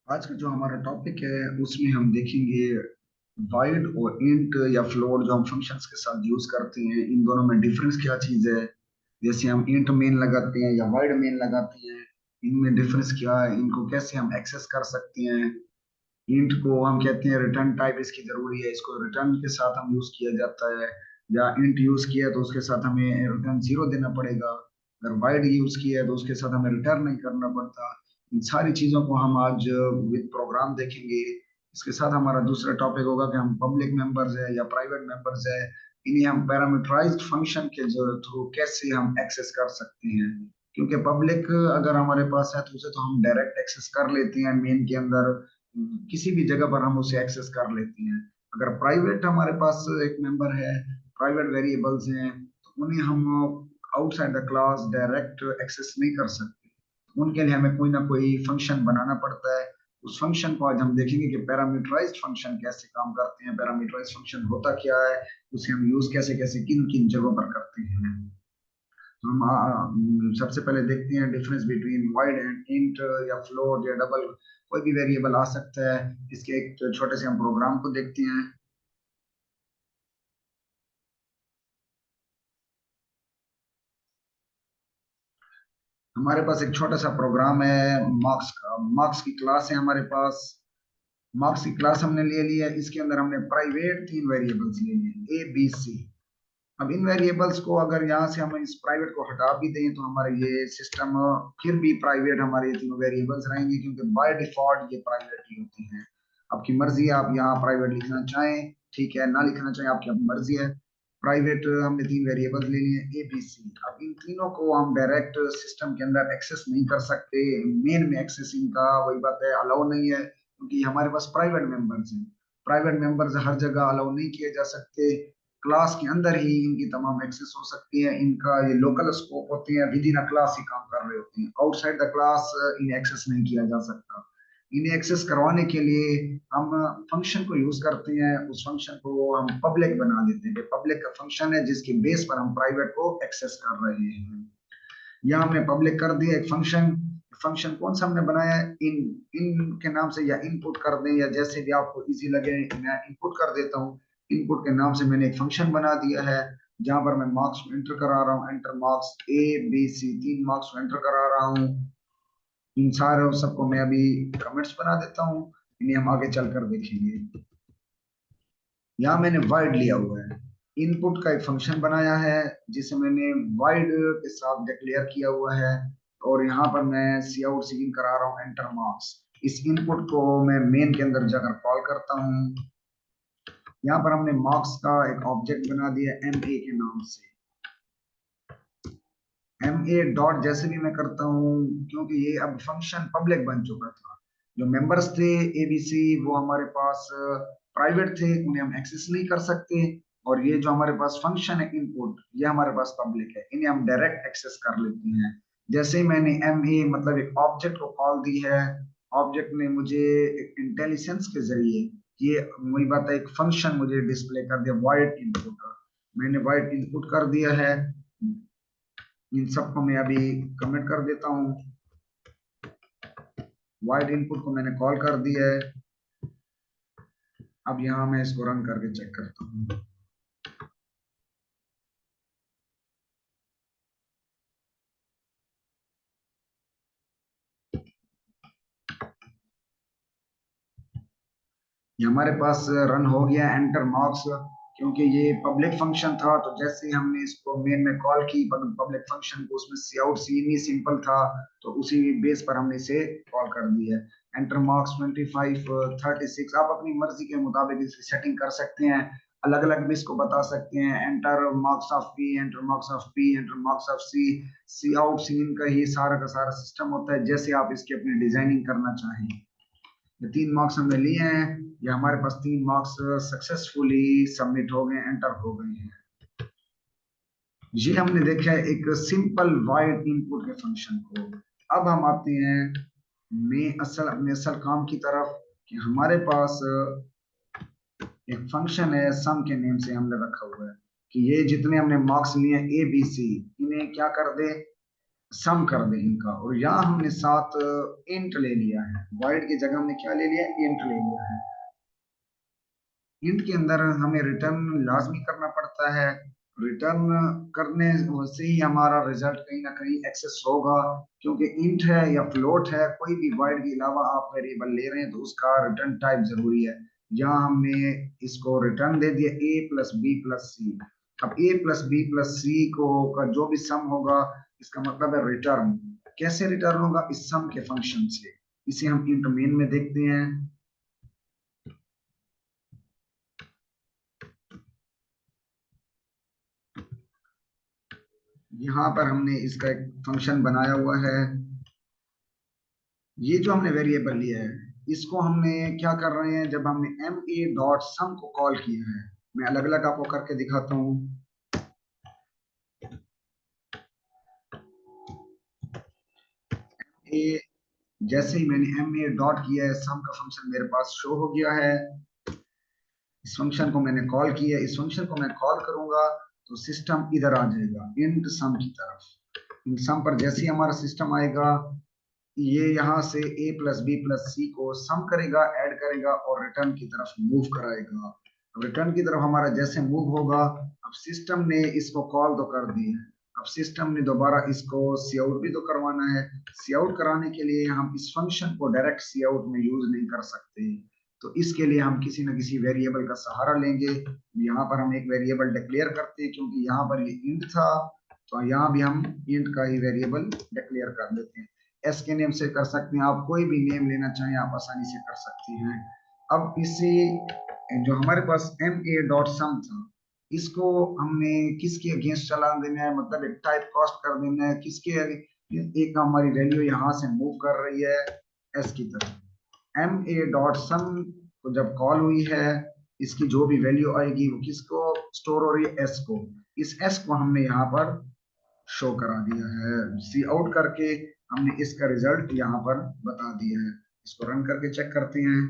आज का जो हमारा टॉपिक है उसमें हम देखेंगे वाइड और इंट या फ्लोट जो हम फंक्शंस के साथ यूज करते हैं, इन दोनों में डिफरेंस क्या चीज है। जैसे हम इंट मेन लगाते हैं या वाइड मेन लगाते हैं, इनमें डिफरेंस क्या है, इनको कैसे हम एक्सेस कर सकते हैं। इंट को हम कहते हैं रिटर्न टाइप इसकी जरूरी है, इसको रिटर्न के साथ हम यूज किया जाता है। या इंट यूज किया तो उसके साथ हमें रिटर्न जीरो देना पड़ेगा। अगर वाइड यूज किया है तो उसके साथ हमें रिटर्न नहीं करना पड़ता। इन सारी चीजों को हम आज विद प्रोग्राम देखेंगे। इसके साथ हमारा दूसरा टॉपिक होगा कि हम पब्लिक मेंबर्स है या प्राइवेट मेंबर्स है, इन्हें हम पैरामीटराइज्ड फंक्शन के जो थ्रू कैसे हम एक्सेस कर सकते हैं। क्योंकि पब्लिक अगर हमारे पास है तो उसे तो हम डायरेक्ट एक्सेस कर लेते हैं मेन के अंदर, किसी भी जगह पर हम उसे एक्सेस कर लेते हैं। अगर प्राइवेट हमारे पास एक मेंबर है, प्राइवेट वेरिएबल्स हैं, तो उन्हें हम outside the class direct access नहीं कर सकते। उनके लिए हमें कोई ना कोई फंक्शन बनाना पड़ता है। उस फंक्शन को आज हम देखेंगे कि पैरामीटराइज्ड फंक्शन कैसे काम करते हैं, पैरामीटराइज्ड फंक्शन होता क्या है, उसे हम यूज कैसे कैसे किन किन जगहों पर करते हैं। हम सबसे पहले देखते हैं difference between wide and int या फ्लोट या डबल, कोई भी वेरिएबल आ सकता है। इसके एक छोटे से हम प्रोग्राम को देखते हैं। हमारे पास एक छोटा सा प्रोग्राम है मार्क्स का, मार्क्स की क्लास है हमारे पास। मार्क्स की क्लास हमने ले ली है, इसके अंदर हमने प्राइवेट तीन वेरिएबल्स ले लिए A B C। अब इन वेरिएबल्स को अगर यहाँ से हम इस प्राइवेट को हटा भी दें तो हमारे ये सिस्टम फिर भी प्राइवेट हमारे ये तीनों वेरिएबल्स रहेंगे, क्योंकि बाय डिफॉल्ट ये प्राइवेट ही होते हैं। आपकी मर्जी है, आप यहाँ प्राइवेट लिखना चाहें ठीक है, ना लिखना चाहें आपकी अपनी मर्जी है। प्राइवेट हमने तीन वेरिएबल्स ले लिए A B C। अब इन तीनों को हम डायरेक्ट सिस्टम के अंदर एक्सेस नहीं कर सकते। मेन में एक्सेस इनका वही बात है, अलाउ नहीं है, क्योंकि हमारे पास प्राइवेट मेंबर्स हैं। प्राइवेट मेंबर्स हर जगह अलाउ नहीं किए जा सकते। क्लास के अंदर ही इनकी तमाम एक्सेस हो सकती है। इनका ये लोकल स्कोप होते हैं, विद इन अ क्लास ही काम कर रहे होते हैं, आउटसाइड द क्लास इन्हें एक्सेस नहीं किया जा सकता। इन्हें एक्सेस करवाने के लिए हम फंक्शन को यूज करते हैं, उस फंक्शन को हम पब्लिक बना देते हैं। पब्लिक का फंक्शन है जिसके बेस पर हम प्राइवेट को एक्सेस कर रहे हैं। यहाँ हमने पब्लिक कर दिया एक फंक्शन। फंक्शन कौन सा हमने बनाया है, इन इन के नाम से, या इनपुट कर दें या जैसे भी आपको इजी लगे, मैं इनपुट कर देता हूँ। इनपुट के नाम से मैंने एक फंक्शन बना दिया है, जहां पर मैं मार्क्स को एंटर करा रहा हूँ। Enter marks A B C, तीन मार्क्स को एंटर करा रहा हूँ। इन सारे सबको मैं अभी कमेंट्स बना देता हूँ, इन्हें हम आगे चलकर देखेंगे। यहाँ मैंने वाइड लिया हुआ है, इनपुट का एक फंक्शन बनाया है जिसे मैंने वाइड के साथ डिक्लेयर किया हुआ है। और यहाँ पर मैं सी आउट सी इन करा रहा हूँ एंटर मार्क्स। इस इनपुट को मैं मेन के अंदर जाकर कॉल करता हूँ। यहाँ पर हमने मार्क्स का एक ऑब्जेक्ट बना दिया MA के नाम से। MA डॉट जैसे भी मैं करता हूँ, क्योंकि ये अब फंक्शन पब्लिक बन चुका था। जो मेंबर्स थे ABC वो हमारे पास प्राइवेट थे, उन्हें हम एक्सेस नहीं कर सकते। और ये जो हमारे पास फंक्शन है इनपुट, ये हमारे पास पब्लिक है, इन्हें हम डायरेक्ट एक्सेस कर लेते हैं। जैसे ही मैंने MA मतलब एक ऑब्जेक्ट को कॉल दी है, ऑब्जेक्ट ने मुझे एक इंटेलिजेंस के जरिए, ये वही बात है, एक फंक्शन मुझे डिस्प्ले कर दिया वॉइड इनपुट। मैंने वॉइड इनपुट कर दिया है। इन सबको मैं अभी कमेंट कर देता हूँ। वाइड इनपुट को मैंने कॉल कर दिया है। अब यहाँ मैं इसको रन करके चेक करता हूँ। ये हमारे पास रन हो गया एंटर मार्क्स। क्योंकि ये पब्लिक फंक्शन था तो जैसे ही हमने इसको मेन में कॉल की पब्लिक फंक्शन को, उसमें सी आउट सी इन ही सिंपल था, तो उसी बेस पर हमने इसे कॉल कर दिया। एंटर मार्क्स 25 36, आप अपनी मर्जी के मुताबिक इसकी सेटिंग कर सकते हैं। अलग अलग भी इसको बता सकते हैं, enter marks of B, enter marks of B, enter marks of C. Cout cin का ही सारा का सारा सिस्टम होता है, जैसे आप इसकी अपनी डिजाइनिंग करना चाहें। ये तीन मार्क्स हमने लिए हैं, ये हमारे पास तीन मार्क्स सक्सेसफुली सबमिट हो गए, एंटर हो गए हैं। ये हमने देखा है एक सिंपल वाइड इनपुट के फंक्शन को। अब हम आते हैं में असल अपने असल काम की तरफ, कि हमारे पास एक फंक्शन है सम के नेम से हमने रखा हुआ है, कि ये जितने हमने मार्क्स लिए A B C, इन्हें क्या कर दे, सम कर दें इनका। और यहाँ हमने साथ इंट ले लिया है, वाइड की जगह हमने क्या ले लिया है, इंट ले लिया है। इंट के अंदर हमें रिटर्न लाजमी करना पड़ता है। रिटर्न करने से ही हमारा रिजल्ट कहीं ना कहीं एक्सेस होगा, क्योंकि इंट है या फ्लोट है, कोई भी वाइड के अलावा आप वेरिएबल ले रहे हैं तो उसका रिटर्न टाइप जरूरी है। यहाँ हमने इसको रिटर्न दे दिया ए प्लस बी प्लस सी। अब ए प्लस बी प्लस सी को का जो भी सम होगा, इसका मतलब है रिटर्न। कैसे रिटर्न होगा, इस सम के फंक्शन से। इसे हम इंट मेन में देखते हैं। यहाँ पर हमने इसका एक फंक्शन बनाया हुआ है। ये जो हमने वेरिएबल लिया है, इसको हमने क्या कर रहे हैं, जब हमने एम ए डॉट सम को कॉल किया है, मैं अलग अलग आपको करके दिखाता हूँ। ए जैसे ही मैंने एम ए डॉट किया है, सम का फंक्शन मेरे पास शो हो गया है। इस फंक्शन को मैंने कॉल किया, इस फंक्शन को मैं कॉल करूंगा तो सिस्टम इधर आ जाएगा इंट सम की तरफ। इन सम पर जैसे ही हमारा सिस्टम आएगा, ये यहाँ से a प्लस बी प्लस सी को सम करेगा, ऐड करेगा और रिटर्न की तरफ मूव कराएगा। अब रिटर्न की तरफ हमारा जैसे मूव होगा, अब सिस्टम ने इसको कॉल तो कर दी है, अब सिस्टम ने दोबारा इसको सी आउट भी तो करवाना है। सी आउट कराने के लिए हम इस फंक्शन को डायरेक्ट सी आउट में यूज नहीं कर सकते, तो इसके लिए हम किसी न किसी वेरिएबल का सहारा लेंगे। यहाँ पर हम एक वेरिएबल डिक्लेयर करते हैं, क्योंकि यहाँ पर ये इंट था, तो यहाँ भी हम इंट का ही वेरिएबल डिक्लेयर कर देते हैं। एस के नेम से कर सकते हैं, आप कोई भी नेम लेना चाहें आप आसानी से कर सकते हैं। अब इसे जो हमारे पास एम ए डॉट सम था, इसको हमने किसके अगेंस्ट चला देना है, मतलब एक टाइप कास्ट कर देना है किसके एक हमारी वैल्यू यहाँ से मूव कर रही है एस की तरफ। एम ए डॉट सम को जब कॉल हुई है, इसकी जो भी वैल्यू आएगी वो किसको स्टोर हो रही है, एस को। इस एस को हमने यहाँ पर शो करा दिया है, सी आउट करके हमने इसका रिजल्ट यहाँ पर बता दिया है। इसको रन करके चेक करते हैं।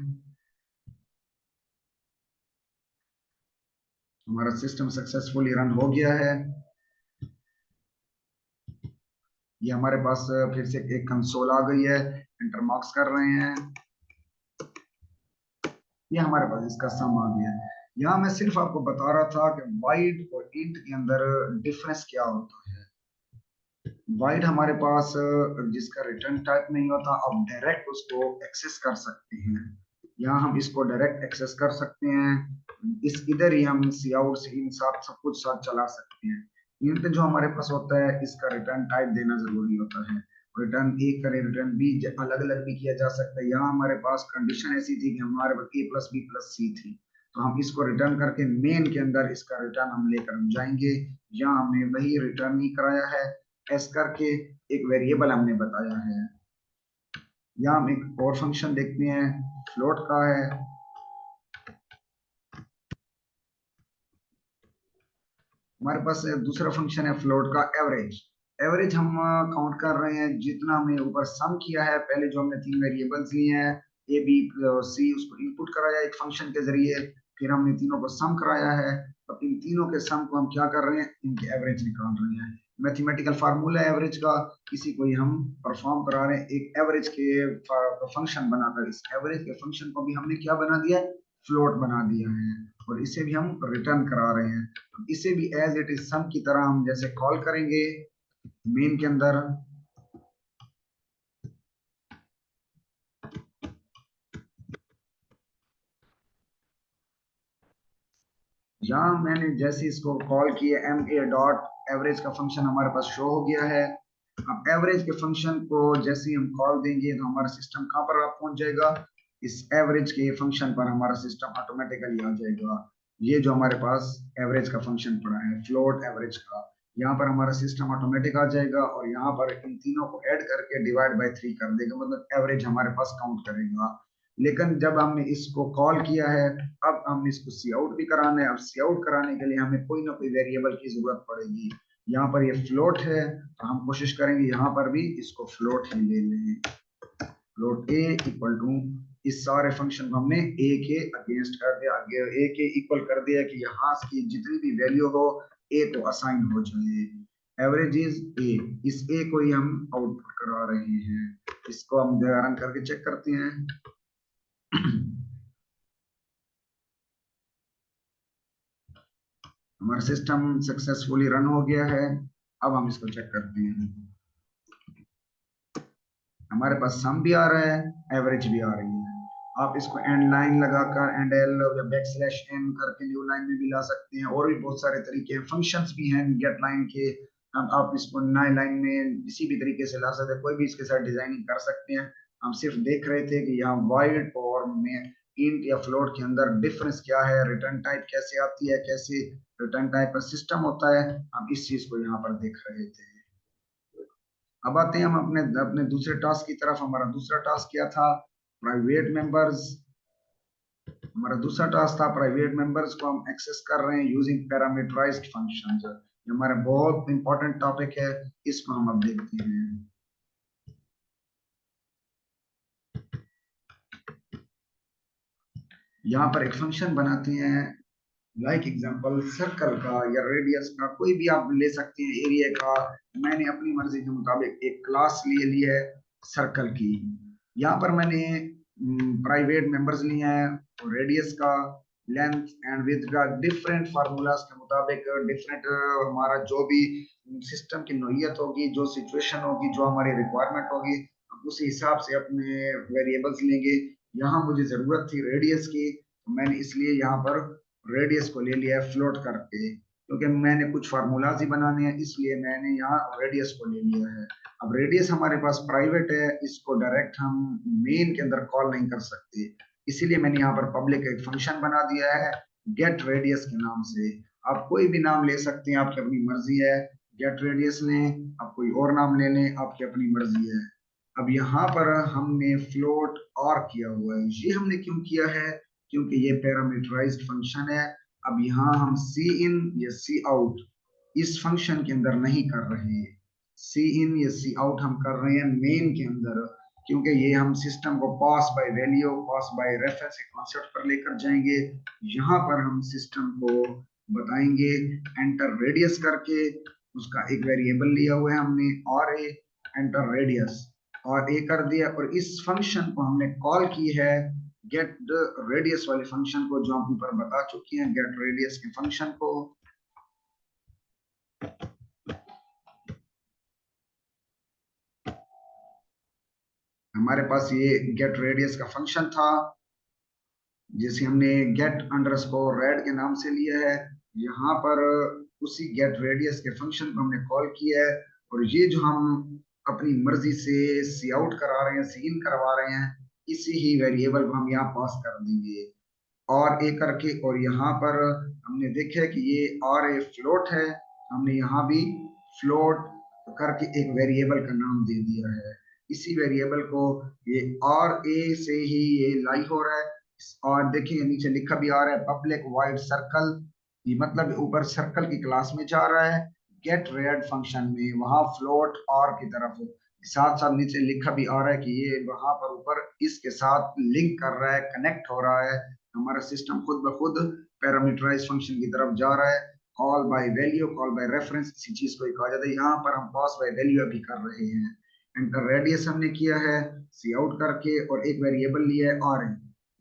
हमारा सिस्टम सक्सेसफुली रन हो गया है। ये हमारे पास फिर से एक कंसोल आ गई है, एंटर मार्क्स कर रहे हैं। ये हमारे पास इसका सम आ गया है। यहाँ मैं सिर्फ आपको बता रहा था कि वाइड और इंट के अंदर डिफरेंस क्या होता है। वाइड हमारे पास जिसका रिटर्न टाइप नहीं होता, अब डायरेक्ट उसको एक्सेस कर सकते हैं। यहाँ हम इसको डायरेक्ट एक्सेस कर सकते हैं, इस इधर ही हम सी आउट सी इन साथ सब कुछ साथ चला सकते हैं। इंट जो हमारे पास होता है, इसका रिटर्न टाइप देना जरूरी होता है। रिटर्न ए करें, रिटर्न बी अलग अलग भी किया जा सकता है। यहाँ हमारे पास कंडीशन ऐसी थी कि हमारे पास ए प्लस बी प्लस सी थी, तो हम इसको रिटर्न करके मेन के अंदर इसका रिटर्न हम लेकर हम जाएंगे। यहाँ हमने वही रिटर्न ही कराया है, एस करके एक वेरिएबल हमने बताया है। यहाँ हम एक और फंक्शन देखते हैं, फ्लोट का है। हमारे पास दूसरा फंक्शन है फ्लोट का एवरेज। एवरेज हम काउंट कर रहे हैं जितना हमने ऊपर सम किया है, पहले जो हमने तीन वेरिएबल्स लिए हैं ए बी और सी, उसको इनपुट कराया एक फंक्शन के जरिए, फिर हमने तीनों को सम कराया है। अब इन तीनों के सम को हम क्या कर रहे हैं, इनके एवरेज निकाल रहे हैं। मैथमेटिकल फार्मूला है एवरेज का, इसी को ही हम परफॉर्म करा रहे हैं एक एवरेज के फंक्शन बनाकर। इस एवरेज के फंक्शन को भी हमने क्या बना दिया है, फ्लोट बना दिया है, और इसे भी हम रिटर्न करा रहे हैं। इसे भी एज इट इज सम की तरह हम जैसे कॉल करेंगे मेन के अंदर। यहाँ मैंने जैसे इसको कॉल किया, एम ए डॉट एवरेज का फंक्शन हमारे पास शो हो गया है। अब एवरेज के फंक्शन को जैसे ही हम कॉल देंगे तो हमारा सिस्टम कहाँ पर पहुंच जाएगा, इस एवरेज के फंक्शन पर हमारा सिस्टम ऑटोमेटिकली आ जाएगा। ये जो हमारे पास एवरेज का फंक्शन पड़ा है फ्लोट एवरेज का, यहाँ पर हमारा सिस्टम ऑटोमेटिक आ जाएगा और यहाँ पर इन तीनों को ऐड करके डिवाइड बाय 3 कर देगा, मतलब एवरेज हमारे पास काउंट करेगा। लेकिन जब हमने इसको कॉल किया है, अब हमने इसको सी आउट भी कराना है। अब सी आउट कराने के लिए हमें कोई ना कोई वेरिएबल की जरूरत पड़ेगी। यहाँ पर ये फ्लोट है, तो हम कोशिश करेंगे यहाँ पर भी इसको फ्लोट ही ले लें। फ्लोट ए इक्वल टू, इस सारे फंक्शन को हमने ए के अगेंस्ट कर दिया, ए के इक्वल कर दिया कि यहाँ की जितनी भी वैल्यू हो ए को असाइन हो जाए। एवरेज इज ए, इस ए को ही हम आउटपुट करवा रहे हैं। इसको हम रन करके चेक करते हैं। हमारा सिस्टम सक्सेसफुली रन हो गया है। अब हम इसको चेक करते हैं। हमारे पास सम भी आ रहा है, एवरेज भी आ रही है। आप इसको एंड लाइन लगाकर एंड एल या बैक स्लैश एन करके न्यू लाइन में भी ला सकते हैं, और भी बहुत सारे तरीके हैं। फंक्शंस भी हैं गेट लाइन के। हम आप इसको नए लाइन में किसी भी तरीके से ला सकते हैं, कोई भी इसके साथ डिजाइनिंग कर सकते हैं। हम सिर्फ देख रहे थे कि यहाँ वाइड और में इंट या फ्लोट के अंदर डिफरेंस क्या है, रिटर्न टाइप कैसे आती है, कैसे रिटर्न टाइप का सिस्टम होता है। हम इस चीज को यहाँ पर देख रहे थे। अब आते हैं हम अपने अपने दूसरे टास्क की तरफ। हमारा दूसरा टास्क क्या था? Private members. हमारा दूसरा टास्क था प्राइवेट मेंबर्स को हम एक्सेस कर रहे हैं यूजिंग पैरामीटराइज्ड फंक्शंस। ये हमारा बहुत इंपॉर्टेंट टॉपिक है, इसको हम अब देखते हैं। यहाँ पर एक फंक्शन बनाते हैं, लाइक एग्जांपल सर्कल का या रेडियस का, कोई भी आप ले सकते हैं, एरिया का। मैंने अपनी मर्जी के मुताबिक एक क्लास ले ली है सर्कल की। यहाँ पर मैंने प्राइवेट मेंबर्स लिए हैं, रेडियस का, लेंथ एंड विड्थ का डिफरेंट फार्मूलाज के मुताबिक डिफरेंट हमारा जो भी सिस्टम की नोयत होगी, जो सिचुएशन होगी, जो हमारी रिक्वायरमेंट होगी, हम उसी हिसाब से अपने वेरिएबल्स लेंगे। यहाँ मुझे जरूरत थी रेडियस की, तो मैंने इसलिए यहाँ पर रेडियस को ले लिया है फ्लोट करके, क्योंकि मैंने कुछ फार्मूलाज ही बनाने हैं, इसलिए मैंने यहाँ रेडियस को ले लिया है। अब रेडियस हमारे पास प्राइवेट है, इसको डायरेक्ट हम मेन के अंदर कॉल नहीं कर सकते, इसीलिए मैंने यहाँ पर पब्लिक एक फंक्शन बना दिया है गेट रेडियस के नाम से। आप कोई भी नाम ले सकते हैं, आपकी अपनी मर्जी है। गेट रेडियस लें, आप कोई और नाम ले लें, आपकी अपनी मर्जी है। अब यहाँ पर हमने फ्लोट और किया हुआ है। ये हमने क्यों किया है? क्योंकि ये पैरामीटराइज्ड फंक्शन है। अब यहाँ हम सी इन या सी आउट इस फंक्शन के अंदर नहीं कर रहे। सी इन या सी आउट हम कर रहे हैं मेन के अंदर, क्योंकि ये हम सिस्टम को pass by value, pass by reference के कॉन्सेप्ट पर लेकर जाएंगे। यहाँ पर हम सिस्टम को बताएंगे एंटर रेडियस करके, उसका एक वेरिएबल लिया हुआ है हमने, और ए एंटर रेडियस और ए कर दिया, और इस फंक्शन को हमने कॉल की है गेट रेडियस वाले फंक्शन को, जो हम ऊपर बता चुके हैं गेट रेडियस के फंक्शन को। हमारे पास ये गेट रेडियस का फंक्शन था, जिसे हमने गेट अंडरस्कोर रेड के नाम से लिया है। यहाँ पर उसी गेट रेडियस के फंक्शन को हमने कॉल किया है, और ये जो हम अपनी मर्जी से सी आउट करा रहे हैं, सी इन करवा रहे हैं, इसी ही वेरिएबल को हम यहाँ पास कर देंगे और ए करके। और यहाँ पर हमने देखा है कि ये और ए फ्लोट है, हमने यहाँ भी फ्लोट करके एक वेरिएबल का नाम दे दिया है। इसी वेरिएबल को ये और ए से ही ये लाई हो रहा है। और देखिए नीचे लिखा भी आ रहा है पब्लिक वाइड सर्कल, ये मतलब ऊपर सर्कल की क्लास में जा रहा है, गेट रेड फंक्शन में वहां फ्लोट और की तरफ। साथ साथ नीचे लिखा भी आ रहा है कि ये वहां पर ऊपर इसके साथ लिंक कर रहा है, कनेक्ट हो रहा है। हमारा सिस्टम खुद ब खुद पैरामीटराइज फंक्शन की तरफ जा रहा है। Call by value, call by reference, इसी चीज को कहा जाता है। यहाँ पर हम पास बाय वैल्यू अभी कर रहे हैं। एंटर रेडियस हमने किया है सी आउट करके, और एक वेरिएबल लिया है और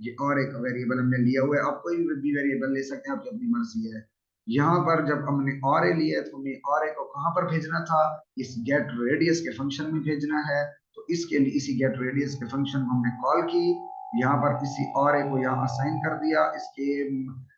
ये और एक वेरिएबल हमने लिया हुआ है। आप कोई भी वेरिएबल ले सकते हैं, आपकी अपनी मर्जी है। यहाँ पर जब हमने और ए लिया तो हमने और ए को कहाँ पर भेजना था? इस गेट रेडियस के फंक्शन में भेजना है। तो इसके लिए इसी गेट रेडियस के फंक्शन को हमने कॉल की, यहाँ पर इसी और ए को यहाँ असाइन कर दिया, इसके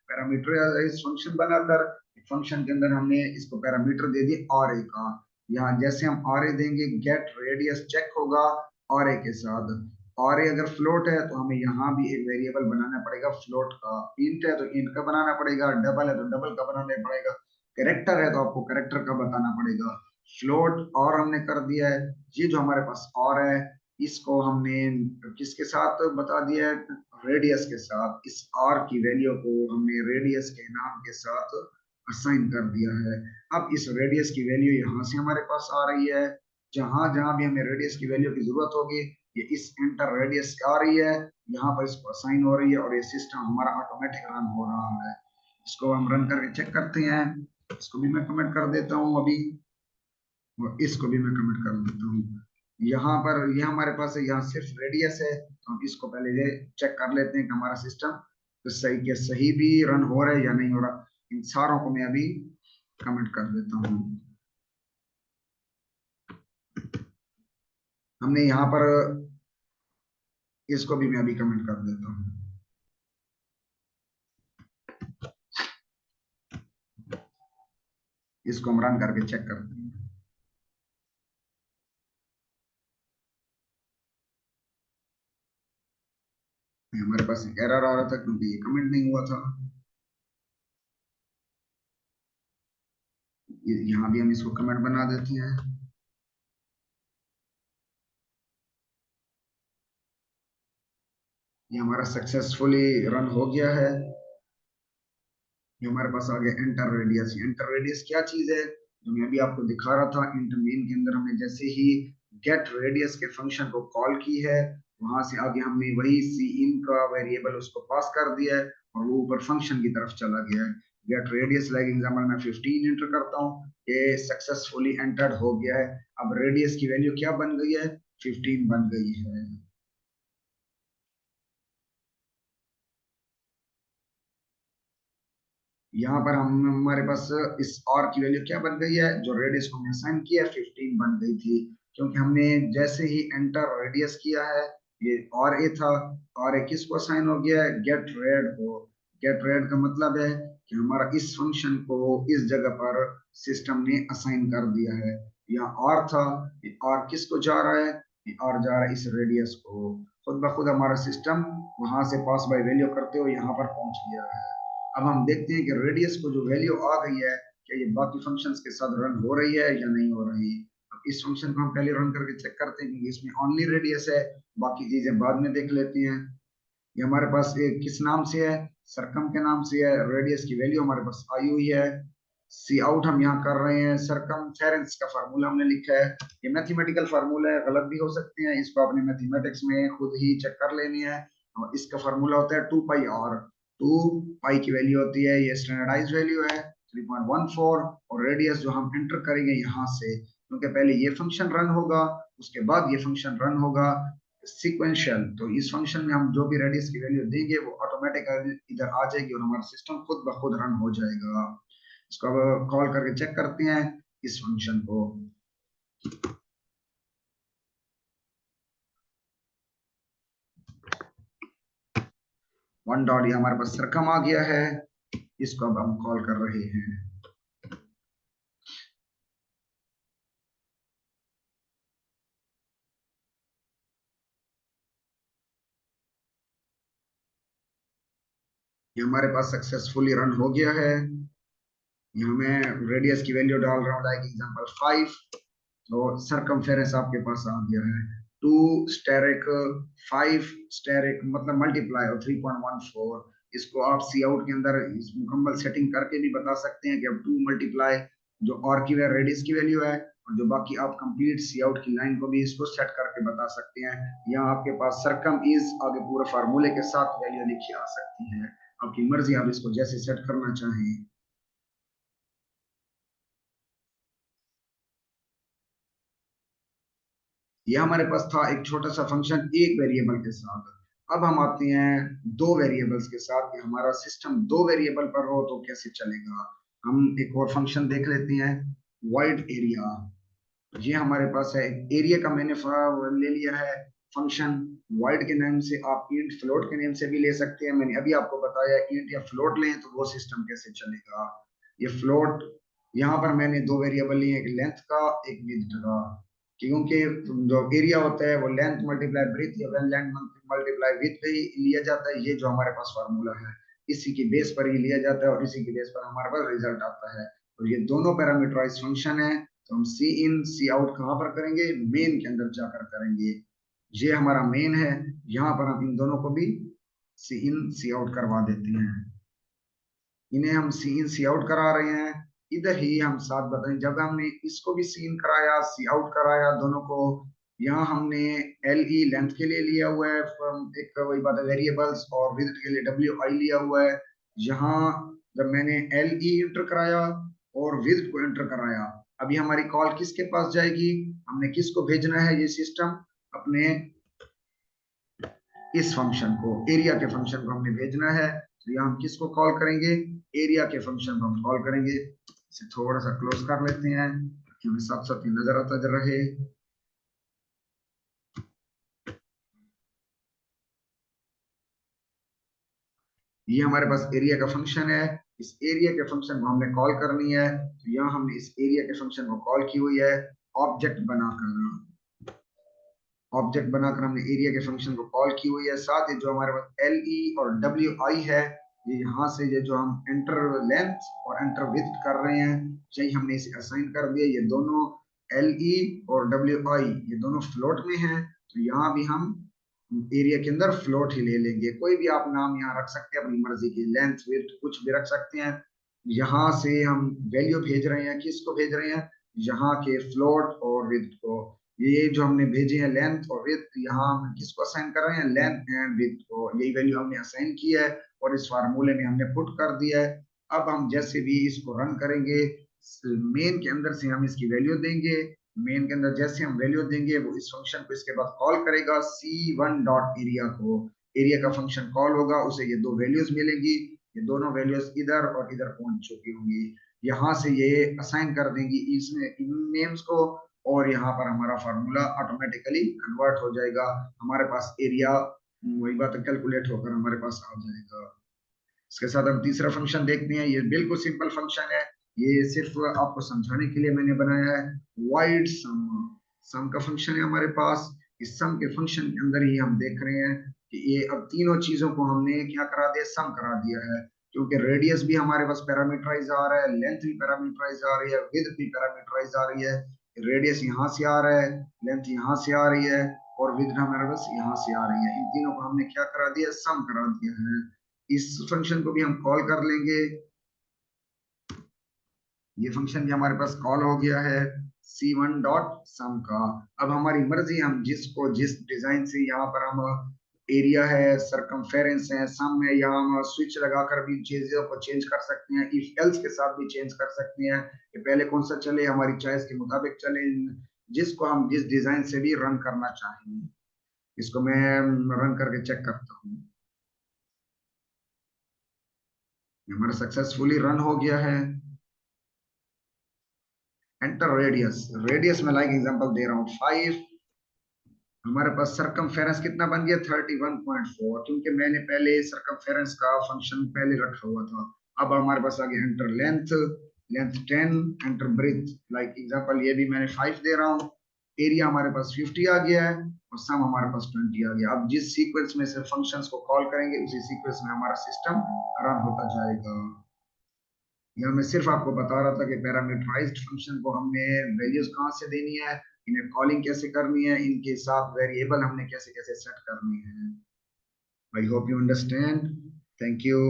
पैरामीटराइज फंक्शन बनाकर फंक्शन के अंदर हमने इसको पैरामीटर दे दिया और ए का। यहाँ जैसे हम और ए देंगे गेट रेडियस चेक होगा और ए के साथ। और ये अगर फ्लोट है तो हमें यहाँ भी एक वेरिएबल बनाना पड़ेगा फ्लोट का। इंट है तो इंट का बनाना पड़ेगा, डबल है तो डबल का बनाना पड़ेगा, कैरेक्टर है तो आपको कैरेक्टर का बताना पड़ेगा। फ्लोट और हमने कर दिया है। ये जो हमारे पास और है, इसको हमने किसके साथ बता दिया है? रेडियस के साथ। इस आर की वैल्यू को हमने रेडियस के नाम के साथ असाइन कर दिया है। अब इस रेडियस की वैल्यू यहाँ से हमारे पास आ रही है। जहां जहां भी हमें रेडियस की वैल्यू की जरूरत होगी, ये इस एंटर रेडियस आ रही है, यहाँ पर इसको असाइन हो रही है, और ये सिस्टम हमारा ऑटोमेटिक रन हो रहा है। इसको हम रन करके चेक करते हैं। इसको भी मैं कमेंट कर देता हूँ अभी। और इसको भी मैं कमेंट कर देता हूँ। यहाँ पर ये हमारे पास है, यहाँ सिर्फ रेडियस है, तो हम इसको पहले ये चेक कर लेते हैं कि हमारा सिस्टम तो सही के सही भी रन हो रहा है या नहीं हो रहा। इन सारों को मैं अभी कमेंट कर देता हूँ। हमने यहाँ पर इसको भी मैं अभी कमेंट कर देता हूँ। इसको हम रन करके चेक करते हैं। हमारे पास एरर आ रहा था क्योंकि ये कमेंट नहीं हुआ था। यहाँ भी हम इसको कमेंट बना देते हैं। ये हमारा सक्सेसफुली रन हो गया है। ये हमारे पास आ गया एंटर रेडियस। एंटर रेडियस क्या चीज है, जो मैं अभी आपको दिखा रहा था। इंटर मेन के अंदर हमने जैसे ही गेट रेडियस के फंक्शन को कॉल की है, वहां से आगे हमने वही सी इन का वेरिएबल उसको पास कर दिया है और वो ऊपर फंक्शन की तरफ चला गया है। गेट रेडियस लाइक एग्जांपल मैं 15 एंटर करता हूँ, ये सक्सेसफुली एंटर्ड हो गया है। अब रेडियस की वैल्यू क्या बन गई है, 15 बन गई है। यहाँ पर हम हमारे पास इस और की वैल्यू क्या बन गई है, जो रेडियस को हमने असाइन किया 15 बन गई थी, क्योंकि हमने जैसे ही एंटर रेडियस किया है, ये और ए था, और ए किसको असाइन हो गया है, गेट रेड को। गेट रेड का मतलब है कि हमारा इस फंक्शन को इस जगह पर सिस्टम ने असाइन कर दिया है। यहाँ और था, ये और किसको जा रहा है, ये और जा रहा है इस रेडियस को। खुद ब खुद हमारा सिस्टम वहां से पास बाय वैल्यू करते हुए यहाँ पर पहुंच गया है। अब हम देखते हैं कि रेडियस को जो वैल्यू आ गई है, क्या ये बाकी फंक्शंस के साथ रन हो रही है या नहीं हो रही। अब इस फंक्शन को हम पहले रन करके चेक करते हैं, क्योंकि इसमें ओनली रेडियस है, बाकी चीजें बाद में देख लेते हैं। ये हमारे पास एक किस नाम से है, सरकम के नाम से है। रेडियस की वैल्यू हमारे पास आई हुई है। सी आउट हम यहाँ कर रहे हैं, सरकम फेरेंस का फार्मूला हमने लिखा है। ये मैथमेटिकल फार्मूला है, गलत भी हो सकते हैं, इसको अपने मैथमेटिक्स में खुद ही चेक कर लेनी है। और इसका फार्मूला होता है 2 पाई आर। 2 पाई की वैल्यू होती है, ये स्टैंडर्डाइज वैल्यू है 3.14। और रेडियस जो हम एंटर करेंगे यहाँ से, क्योंकि पहले ये फंक्शन रन होगा, उसके बाद ये फंक्शन रन होगा सीक्वेंशियल, तो इस फंक्शन में हम जो भी रेडियस की वैल्यू देंगे वो ऑटोमेटिकली इधर आ जाएगी और हमारा सिस्टम खुद ब खुद रन हो जाएगा। इसको अब कॉल करके चेक करते हैं इस फंक्शन को। 1 डॉट, ये हमारे पास सरकम आ गया है, इसको अब हम कॉल कर रहे हैं। ये हमारे पास सक्सेसफुली रन हो गया है। यहाँ मैं रेडियस की वैल्यू डाल रहा हूँ, लाइक एग्जांपल 5। तो सरकमफेरेंस आपके पास आ गया है 2 स्टेरिक 5 स्टेरिक मतलब मल्टीप्लाई और 3.14। इसको आप सी आउट के अंदर इस मुकम्मल सेटिंग करके भी बता सकते हैं कि अब 2 मल्टीप्लाई जो और की रेडियस की वैल्यू है, और जो बाकी आप कंप्लीट सी आउट की लाइन को भी इसको सेट करके बता सकते हैं। यहाँ आपके पास सरकम इज आगे पूरे फार्मूले के साथ वैल्यू लिखी आ सकती है। आपकी मर्जी, आप इसको जैसे सेट करना चाहें। ये हमारे पास था एक छोटा सा फंक्शन एक वेरिएबल के साथ। अब हम आते हैं दो वेरिएबल्स के साथ, कि हमारा सिस्टम दो वेरिएबल पर हो तो कैसे चलेगा। हम एक और फंक्शन देख लेते हैं, वाइड एरिया। ये हमारे पास है, एरिया का मैंने ले लिया है फंक्शन। वाइड के नाम से आप इंट फ्लोट के नाम से भी ले सकते हैं। मैंने अभी आपको बताया इंट या फ्लोट लें तो वो सिस्टम कैसे चलेगा। ये फ्लोट, यहाँ पर मैंने दो वेरिएबल लिए, एक लेंथ का एक विड्थ का, क्योंकि जो एरिया होता है वो लेंथ मल्टीप्लाई ब्रेथ या लेंथ मल्टीप्लाई विड्थ पे ही लिया जाता है। ये जो हमारे पास फार्मूला है, इसी की बेस पर ही लिया जाता है और इसी की बेस पर हमारे पास रिजल्ट आता है। और ये दोनों पैरामीटराइज फंक्शन है, तो हम सी इन सी आउट कहाँ पर करेंगे, मेन के अंदर जाकर करेंगे। ये हमारा मेन है, यहाँ पर हम इन दोनों को भी सी इन सी आउट करवा देते हैं। इन्हें हम सी इन सी आउट करा रहे हैं। इधर ही हम साथ बताएं, जब हमने इसको भी सी इन कराया सी आउट कराया दोनों को, यहाँ हमने एल ई लेंथ के लिए लिया हुआ है एक वही बात है वेरिएबल्स, और विड्थ के लिए डब्ल्यू आई लिया हुआ है। यहाँ जब मैंने एल ई इंटर कराया और विड्थ को एंटर कराया, अभी हमारी कॉल किसके पास जाएगी, हमने किसको भेजना है ये सिस्टम, अपने इस फंक्शन को, एरिया के फंक्शन को हमने भेजना है। तो यहाँ हम किसको कॉल करेंगे, एरिया के फंक्शन को हम कॉल करेंगे। इसे थोड़ा सा क्लोज कर लेते हैं ताकि हमें साथ साथ ही नजर आता रहे। ये हमारे पास एरिया का फंक्शन है, इस एरिया के फंक्शन को हमने कॉल करनी है। तो यहाँ हमने इस एरिया के फंक्शन को कॉल की हुई है ऑब्जेक्ट बनाकर। ऑब्जेक्ट बनाकर हमने एरिया के फंक्शन को कॉल की हुई है। साथ ही जो हमारे पास एल ई और डब्ल्यू आई है, ये यहाँ से ये जो हम एंटर लेंथ और एंटर विड्थ कर रहे हैं, यही हमने इसे असाइन कर दिया। ये दोनों एल ई और डब्ल्यू आई ये दोनों फ्लोट में हैं, तो यहाँ भी हम एरिया के अंदर फ्लोट ही ले लेंगे। कोई भी आप नाम यहाँ रख सकते हैं अपनी मर्जी की, लेंथ विड्थ कुछ भी रख सकते हैं। यहाँ से हम वैल्यू भेज रहे हैं, किसको भेज रहे हैं, यहाँ के फ्लोट और विड्थ को। ये जो हमने भेजे हैं लेंथ और विड्थ, यहाँ हम किसको असाइन कर रहे हैं, लेंथ एंड विड्थ को। यही वैल्यू हमने असाइन की है और इस फार्मूले में हमने पुट कर दिया है। अब हम जैसे भी इसको रन करेंगे, मेन के अंदर से हम इसकी वैल्यू देंगे। मेन के अंदर जैसे हम वैल्यू देंगे, वो इस फंक्शन को इसके बाद कॉल करेगा C1 डॉट एरिया को। एरिया का फंक्शन कॉल होगा, उसे ये दो वैल्यूज मिलेंगी। ये दोनों वैल्यूज इधर और इधर पहुंच चुकी होंगी। यहाँ से ये असाइन कर देंगी इसमें इन नेम्स को, और यहाँ पर हमारा फार्मूला ऑटोमेटिकली कन्वर्ट हो जाएगा। हमारे पास एरिया वही बात कैलकुलेट होकर हमारे पास आ जाएगा। इसके साथ हम तीसरा फंक्शन देखते हैं। ये बिल्कुल सिंपल फंक्शन है, ये सिर्फ आपको समझाने के लिए मैंने बनाया है। वाइड सम, सम का फंक्शन है हमारे पास। इस सम के फंक्शन के अंदर ही हम देख रहे हैं कि ये अब तीनों चीजों को हमने क्या करा दिया, सम करा दिया है। क्योंकि रेडियस भी हमारे पास पैरामीटराइज आ रहा है, लेंथ भी पैरामीटराइज आ रही है, विड्थ भी पैरामीटराइज आ रही है। रेडियस यहाँ से आ रहा है, लेंथ यहाँ से आ रही है, और विड्थ हमारे पास यहाँ से आ रही है। इन तीनों को हमने क्या करा दिया, सम करा दिया है। इस फंक्शन को भी हम कॉल कर लेंगे। ये फंक्शन भी हमारे पास कॉल हो गया है C1 डॉट सम का। अब हमारी मर्जी, हम जिसको जिस डिजाइन से यहाँ पर हम एरिया है, सरकमफेरेंस है, सम है, यहाँ हम स्विच लगाकर भी चीजों को चेंज कर सकते हैं, इफ एल्स के साथ भी चेंज कर सकते हैं। ये पहले कौन सा चले, हमारी चॉइस के मुताबिक चले, जिसको हम जिस डिजाइन से भी रन करना चाहें। इसको मैं रन करके चेक करता हूँ। हमारा सक्सेसफुली रन हो गया है। एंटर रेडियस, रेडियस में लाइक एग्जांपल दे रहा हूँ 5। हमारे पास सरकमफेरेंस कितना बन गया 31.4, क्योंकि मैंने पहले सरकमफेरेंस का फंक्शन पहले रखा हुआ था। अब हमारे पास आ गया enter length, length 10, enter breadth, like example ये भी मैंने 5 दे रहा हूँ। एरिया हमारे पास 50 आ गया है और सम हमारे पास 20 आ गया। अब जिस सीक्वेंस में से फंक्शंस को कॉल करेंगे, उसी सीक्वेंस में हमारा सिस्टम रन होता जाएगा। यहाँ मैं सिर्फ आपको बता रहा था कि पैरामीटराइज्ड फंक्शन को हमने वैल्यूज कहाँ से देनी है, इन्हें कॉलिंग कैसे करनी है, इनके साथ वेरिएबल हमने कैसे कैसे सेट करनी है। I hope you understand. Thank you.